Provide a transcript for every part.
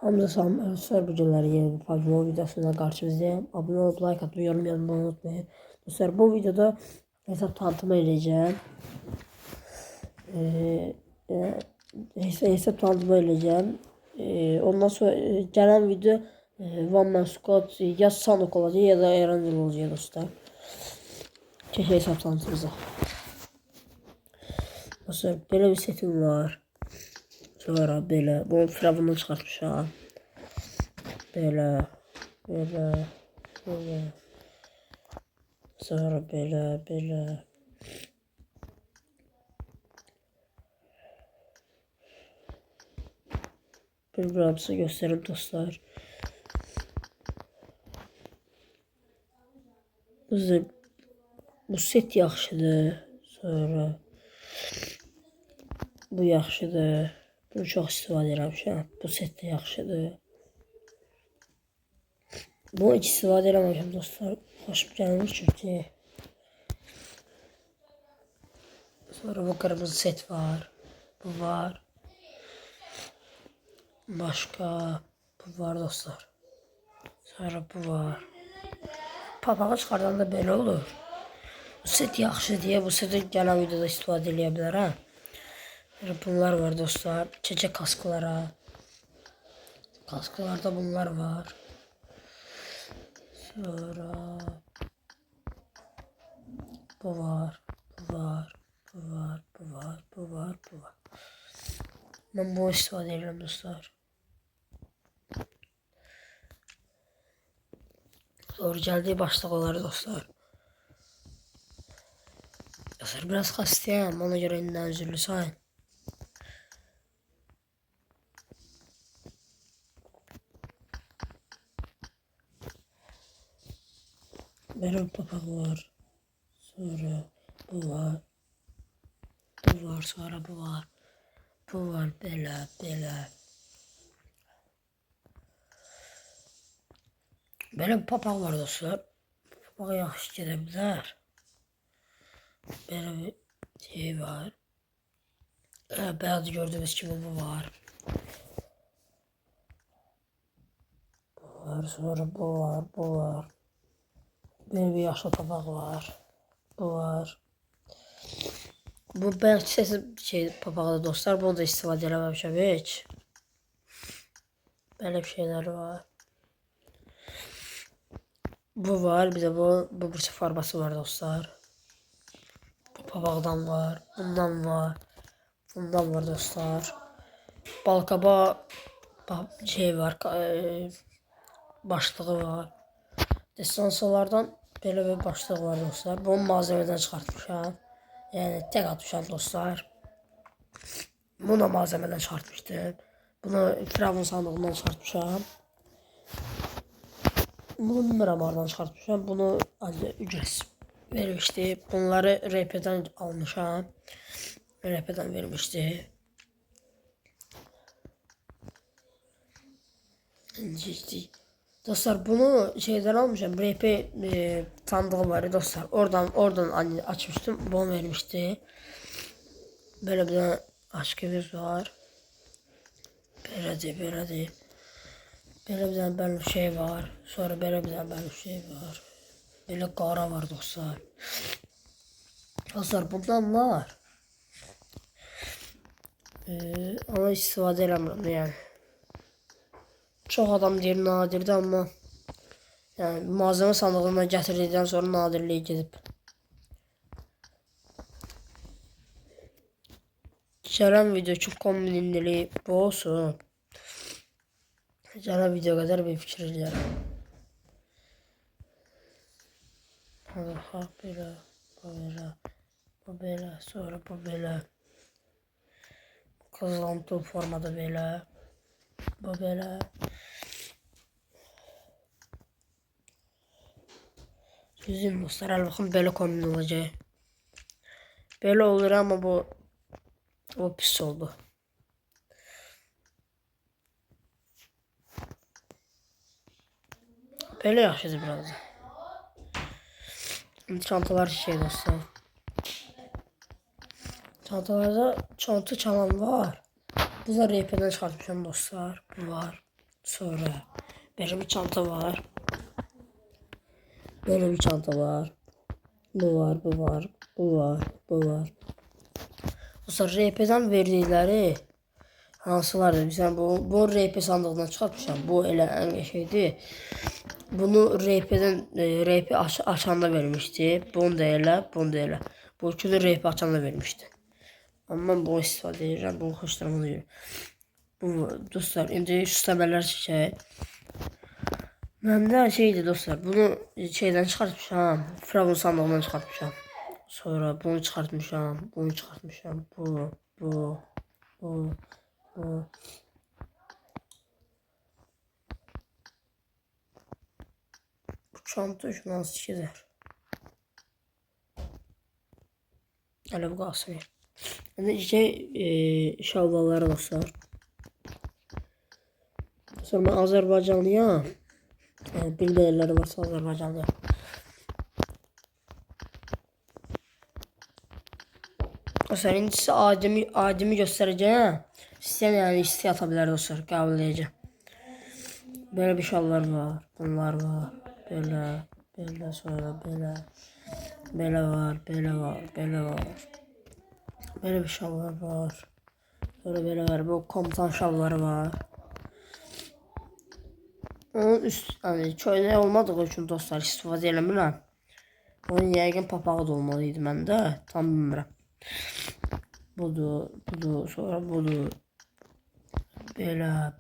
Hamza Samsar bu günləri yeni bir Pokemon videosuna karşınızdayım. Abone olup like atmayı, yorum yazmayı unutmayın. Dostlar bu videoda hesap tanıtımı edeceğim. Hesap tanıtımı edeceğim. Ondan sonra gelen video One Man Squad ya Sanok olacak ya da Erangel olacak dostlar. Keşke hesap tanıtımıza. Dostlar böyle bir setim var. Sonra böyle bu firavundan çıkartmışam. Böyle. Sonra böyle. Bilmiyorum size göstereyim dostlar. Bu set yaxşıdır. Sonra bu yaxşıdır. Bunu çox istifadə eləmişəm. Bu set də yaxşıdır. Bunu hiç istifadə eləməmişəm dostlar. Xoşum gəlmiş çünki. Sonra bu kırmızı set var. Bu var. Başka bu var dostlar. Sonra bu var. Papağı çıxardan da belə olur. Bu set yaxşı deyə bu seti gələn videoda istifadə eləyə bilərəm. Bunlar var dostlar. Çiçek kasklara. Kasklarda bunlar var. Sonra bu var. Bu var. Ben bu istifadə edirəm dostlar. Sonra geldiği başlıqları dostlar. Dostlar biraz xəstəyəm, ona görə indidən üzürlü sayın. Benim papaq var. Sonra bu var. Sonra bu var. Bu var belə. Benim papaq var dostlar. Papağa yaxşı gedə bilər. Belə bir şey var. Beyaz gördüğünüz gibi bu var. Sonra bu var. Böyle bir yaşlı papaq var. Bu var. Bu beyaz sesi papağı dostlar. Bunu da istifadə eləməmişəm hiç. Böyle bir şeyler var. Bu var. Bir de bu bırça farbası var dostlar. Bu papaqdan var. Bundan var. Bundan var dostlar. Balkaba şey var. Başlığı var. Destansalardan böyle bir başlığı var dostlar. Bunu malzemeden çıkartmışam. Yani tek atmışam dostlar. Bunu da malzemeden çıkartmıştım. Bunu firavun sandığından çıkartmışam. Bunu bilmirəm hardan çıkartmışam. Bunu ücretsiz vermişti. Bunları RP'den almışam. RP'den vermişti. Dostlar bunu şeyden almışam. RP sandığı var dostlar. Oradan açmıştım. Bunu vermişti. Böyle bir aşkımız var. Böyle bir tane şey var. Sonra böyle bir tane şey var. Böyle kara var dostlar. Dostlar bundan var. Ama istifadə eləmirəm yani. Çox adam deyir nadirdir amma yani malzeme sandığından gətirdikdən sonra nadirliyə gedib. Gələn video üçün kombinlilik bu olsun. Gələn video qədər bir fikir eləyərəm. Bu belə, sonra bu belə. Kızılantı formada belə. Bu belə. Düzün dostlar, bakın böyle kombin olacak. Böyle olur ama bu pis oldu. Böyle yaxşıdır biraz da. Çantalar şey dostlar. Çantalarda çanta çalan var. Bunlar RP'den çıkartmışım dostlar. Bu var. Sonra böyle bir çanta var. Böyle bir çanta var. Bu var, bu var, bu var, bu var. Dostlar RP'den verdikləri hansılardır? Mesela bu RP sandığından çıxartmışam. Bu elə ən şeydir. Bunu RP'den RP açanda vermişti. Bunu da elə, bunu da elə. Bu üçünü RP açanda vermişti. Ama ben bunu istifadə edirəm. Bunu xoşlarıma deyir. Bu dostlar indi şu təməllər çəkək. Məndə şeydi dostlar. Bunu şeydən çıxartmışam. Firavun sandığından çıxartmışam. Sonra bunu çıkartmışam. Bunu çıkartmışam. Bu. Bu. Bu. Bu çanta şu nasıl çizer? Hele bu kalsın. Yani şalvaları dostlar. Sonra ben Azerbaycanlıyam. Yani bilmeyenleri varsa Azerbaycanlı. Dostlar indi size Adem'i göstereceğim. İsteyen yani isteği atabilir dostlar. Kabul edeceğim. Böyle bir şallar var. Bunlar var. Böyle. Böyle sonra böyle. Böyle var. Böyle var. Böyle var. Böyle bir şallar var. Sonra böyle var. Bu komutan şalları var. Onun üst hani çölde olmadığı için dostlar istifadə eləmirəm. Onun yəqin papağı da olmalıydı məndə. Tam bilmirəm. Budur, sonra budur. Belə,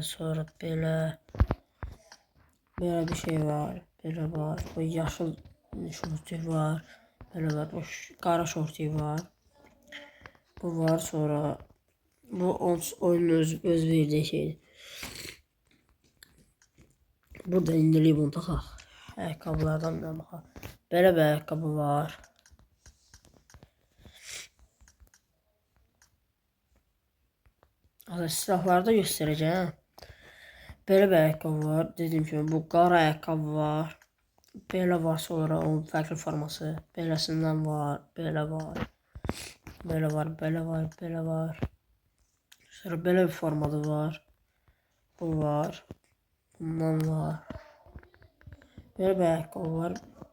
sonra belə. Belə bir şey var. Belə var. Bu yaşıl şortu var. Belə var. Bu qara şortu var. Bu var sonra. Bu oyunun öz verdiği şeydir. Burada indilik bunu taxaq. Ayakkabılardan da baxaq. Belə bir ayakkabı var. Silahları da göstereceğim. Belə bir ayakkabı var. Dediğim gibi bu qara ayakkabı var. Belə var sonra onun farklı forması. Beləsindən var. Belə var. Belə var. Belə var. Belə var. Sonra belə bir formadı var. Bu var. Bundan var. Böyle bir ayakkabı var.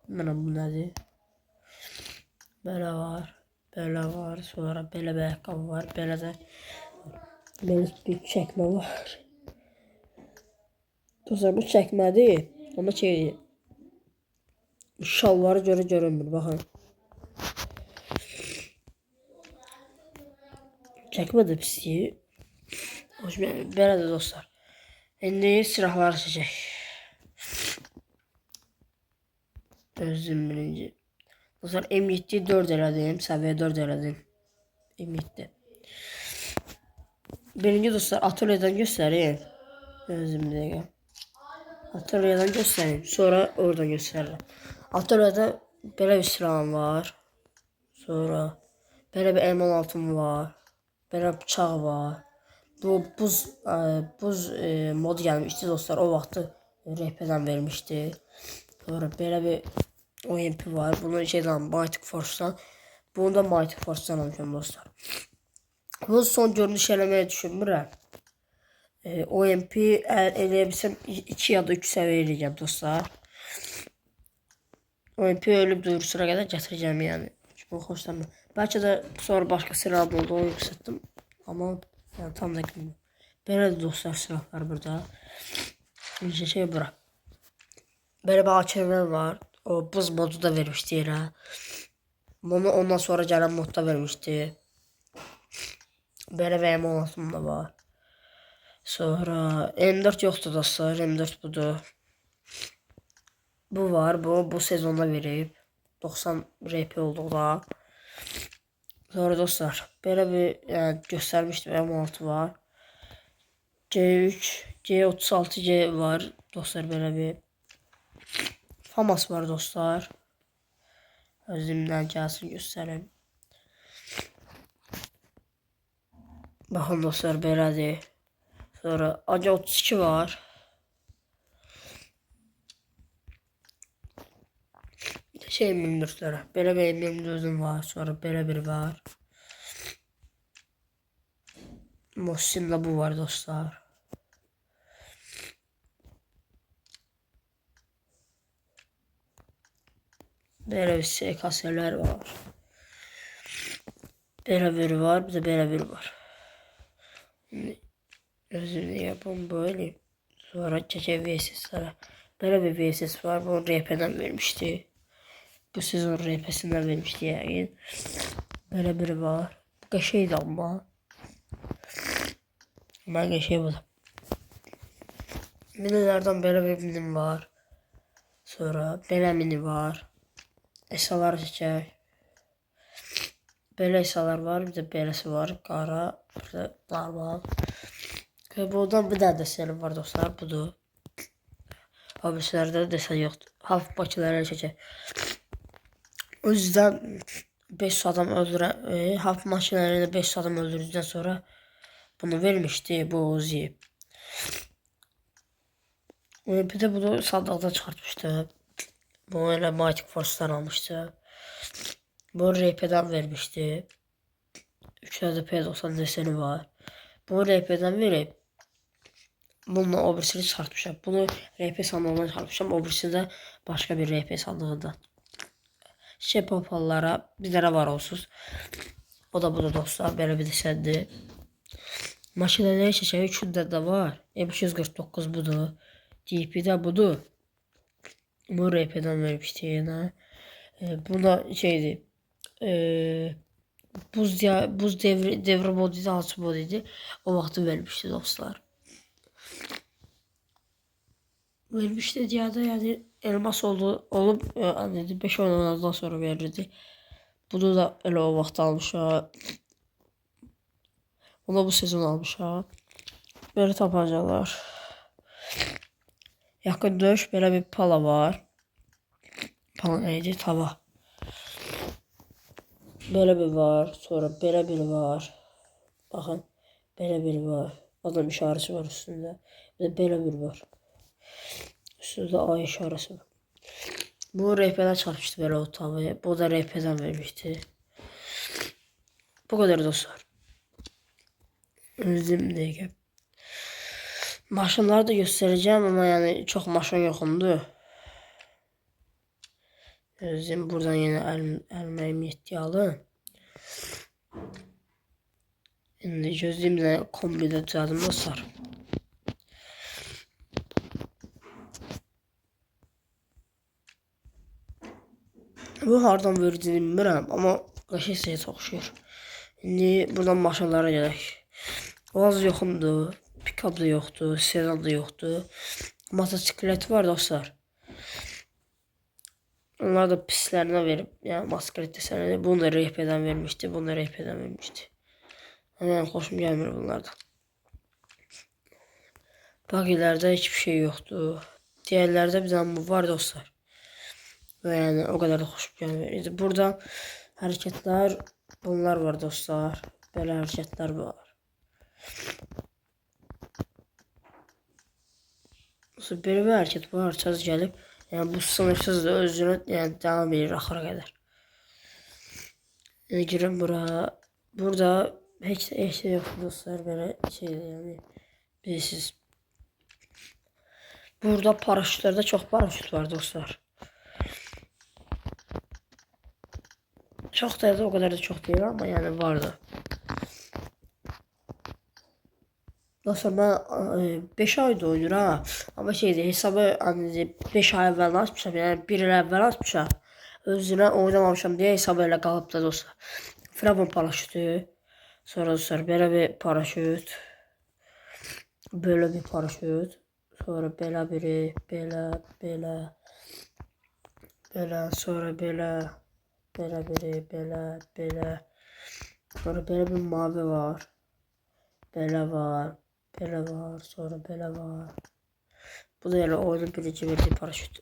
Bilmirəm bu nədir. Belə var. Belə var. Sonra belə bir ayakkabı var. Belə də belə bir çəkmə var. Dostlar bu çəkmədir. Ama şey şalvarı görünmür. Baxın. Çəkmə də pisliyi. Belə də dostlar. İndi silahları seçək. Özüm birinci. Dostlar M7 4 elədim. Səviyyə 4 elədim. M7. Birinci dostlar atölyeden göstereyim. Özüm dəqiqə. Atölyeden göstereyim. Sonra oradan göstereyim. Atölyede belə bir silahım var. Sonra belə bir M16'm var. Belə bıçaq var. Bu buz mod gəlmişdi dostlar. O vaxtı RP'den vermişti. Sonra belə bir OMP var. Bunu şeydən Mighty Force'dan. Bunu da Mighty Force'dan almışam dostlar. Bunu son görünüş eləməyə düşünmürəm. OMP eləyə 2 ya da 3 səviyyə eləyəcəm dostlar. OMP ölüb duyurusuna qədər gətirəcəm yəni. Bu xoşlanmır. Bəlkə də sonra başqa silah oldu onu yüksəltdim. Amma yəni, tam da bilmirəm. Belə də dostlar silahlar burada. Bir şey bura. Belə bir AKM var. O buz modu da vermişdi yerə. Bunu ondan sonra gələn modda vermişdi. Belə və M16'm da var. Sonra M4 yoxdur dostlar. M4 budur. Bu var. Bu sezonda verib. 90 RP olduqda. Sonra dostlar belə bir yəni, göstərmişdim M16 var. C3, C36C var. Dostlar belə bir FAMAS var dostlar. Özümdən gəlsin göstərim. Baxın dostlar belədir. Sonra AC32 var. Şey M24'lərə. Belə bir M24'üm var. Sonra belə bir var. Mosin'da bu var dostlar. Belə bir SKS'lər var. Belə biri var, bir də belə biri var. Özünü yapın böyle. Sonra çəkə VSS'lərə. Belə bir VSS var. Bu RP'den vermişdi. Bu sezon RP'sinden vermişdi yani. Belə biri var. Bu qəşeydi amma. Ben qəşey buldum. Minilerden belə bir minim var. Sonra belə mini var. Esalar çəkək. Belə esalar var. Bir də beləsi var. Qara. Bir də normal. Buradan bir daha desen var dostlar. Budur. Abisilerde desen yoktu. Hafif bakılara çəkək. O yüzden 5 adam öldüren hafif makinelerinde 5 adam öldürdükten sonra bunu vermişti bu Uzi. Bir de bunu sandıkta çıkartmıştı. Bu öyle Mighty Force'dan almıştı. Bu RP'den vermişti. 3 adet P90 deseni var. Bu RP'den verip bununla o birisini çıkartmışam. Bunu RP sandığından çıkartmışam. O birisi de başka bir RP sandığından. Popallara bir tane var olsuz. O da budur dostlar. Belə bir desəndi. Maşinələri çəkək. Üçündə də var. M249 budur. DP-də budur. Bu RP-dən vermişdi yenə. Buna şeydi. Buz devri mod idi, alçı mod idi. O vaxtı vermişdi dostlar. Vermişdi diyada yani elmas olup hani 5 oynamandan sonra verirdi. Bunu da öyle o vaxt almış ha. Onu bu sezon almış ha. Böyle tabancalar. Yakın dövüş böyle bir pala var. Pala neydi? Tava. Böyle bir var. Sonra böyle biri var. Bakın. Böyle biri var. Adam işaresi var üstünde. Bir de böyle biri var. Üstünde ay işaresi var. Bu RP'den çalışmıştı böyle o tavayı. Bu da RP'den vermişti. Bu kadar dostlar. Özümdeyken. Maşınları da göstereceğim ama yani çok maşın yokundu. Özüm buradan yine elməyim yetkiyalı. Şimdi gözlüğümle kombide düzeldim dostlar. Bu hardan verdiğini bilmirəm ama qəşəng oxşuyur. Şimdi buradan maşınlara gələk. Oğaz yoxundu, pikap da yoktu, sedan da yoktu. Motosiklet var dostlar. Onlar da pislerine verip yani maskaret desenleri bunu da RP'den vermişti, bunu da RP'den vermişti. Hemen hoşum gelmiyor bunlardan. Bagilerde hiçbir şey yoktu. Diğerlerde bir zaman bu var dostlar. Ve yani o kadar da hoşum gelmiyor. Burada hareketler bunlar var dostlar. Böyle hareketler var. Böyle bir hareket var. Çaz gelip yani bu sınırsız da özünü yani devam edir axıra qədər. Yani girin bura. Burada hiç şey yok dostlar. Böyle şey yani bilirsiniz. Burada paraşütlerde çok paraşüt var dostlar. Çok da o kadar da çok değil ama yani vardı. Dostlar ben 5 ayda oynuyor ha. Ama şeydi hesabı hani 5 ay evvel açmışam yani 1 il evvel açmışam. Özüne oynamamışam diye hesabı öyle kalıp da dostlar. Frabon paraşütü. Sonra dostlar böyle bir paraşüt. Böyle bir paraşüt. Sonra böyle biri böyle. Sonra böyle biri böyle. Sonra böyle bir mavi var. Böyle var. Böyle var. Sonra böyle var. Bu da yani oyunun birinci verdiği paraşüt.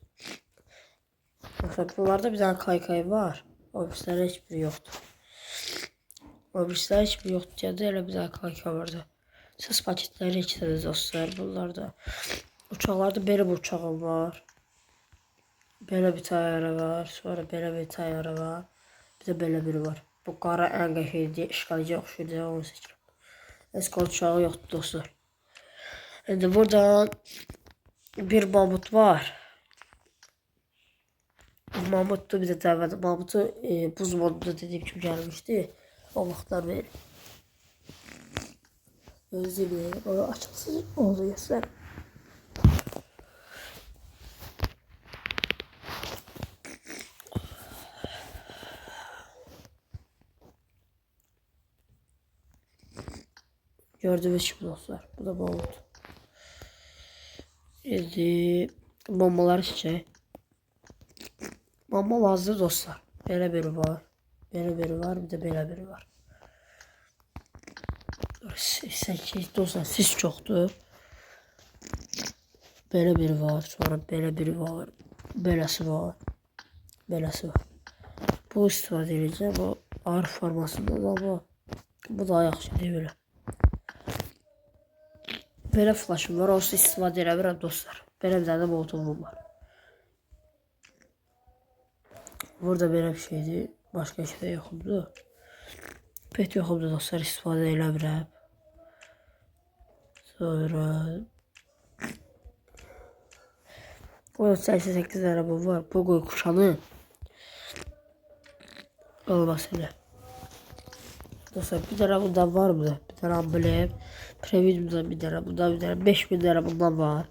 Mesela bunlarda bir tane kaykay var. O birisler hiçbiri yoktu. O birisler hiçbiri yoktu ya da öyle bir tane kaykay vardı. Ses paketleri içinde dostlar bunlarda. Uçaklarda böyle bir uçağım var. Böyle bir tayyarə var. Sonra belə bir tayyarə var. Bir de böyle biri var. Bu qara ən qəşəngdir. İşğalcı oxşuyur deyə onu seçirəm. Eskort uçağı yoxdur dostlar. Şimdi burada bir mamut var. Mahmut'tu bir de dəvədə. Mahmut'u buz modunda dediyim kimi gəlmişdi. O vaxtlar verir. Özü bilir. O açıqsız oldu göstər. Gördüğünüz gibi dostlar. Bu da Mahmut. Şimdi bombaları çiçeği. Bomba bazlı dostlar. Belə biri var. Belə biri var. Bir de belə biri var. Dostlar sis çoxdur. Belə biri var. Sonra belə biri var. Beləsi var. Beləsi var. Bu istifadə edəcəm. Bu ağır formasında da bu. Bu da yaxşı deyil belə. Belə flashım var. Olsa istifadə edə bilirəm dostlar. Belə bir tane molotovum var. Burada belə bir şeydir. Başqa heç də yoxdur. Pet yoxdur dostlar. İstifadə edə bilirəm. Sonra burada 88 tane bu var. Bu qoy kuşanı olmasın. Dostlar bir tane bundan var mı? Bir tane amblem. Premium'dan bir tane bundan bir tane 5000 tane bundan var.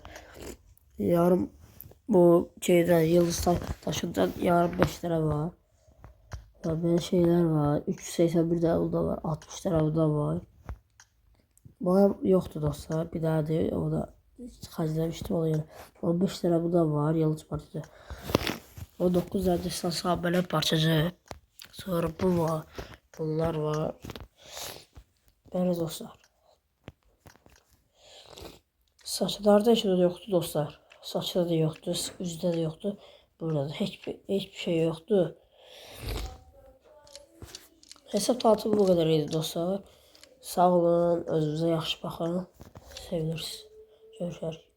Yarım bu şeyden yıldız taşından yarım 5 tane var. Ya böyle şeyler var. 381 tane bundan var. 60 tane bundan var. Bana yoktu dostlar. Bir daha değil. O da hacılamıştım ona göre. 15 tane bundan var. Yıldız parçası. 19 tane de böyle parçacı. Sonra bu var. Bunlar var. Böyle dostlar. Saçlarda hiç de yoktu dostlar. Saçda da yoktu. Üzde de yoktu. Burada da hiçbir şey yoktu. Hesap tanıtımı bu kadar idi dostlar. Sağ olun. Özünüze yaxşı baxın. Sevinirsiniz. Görüşürüz.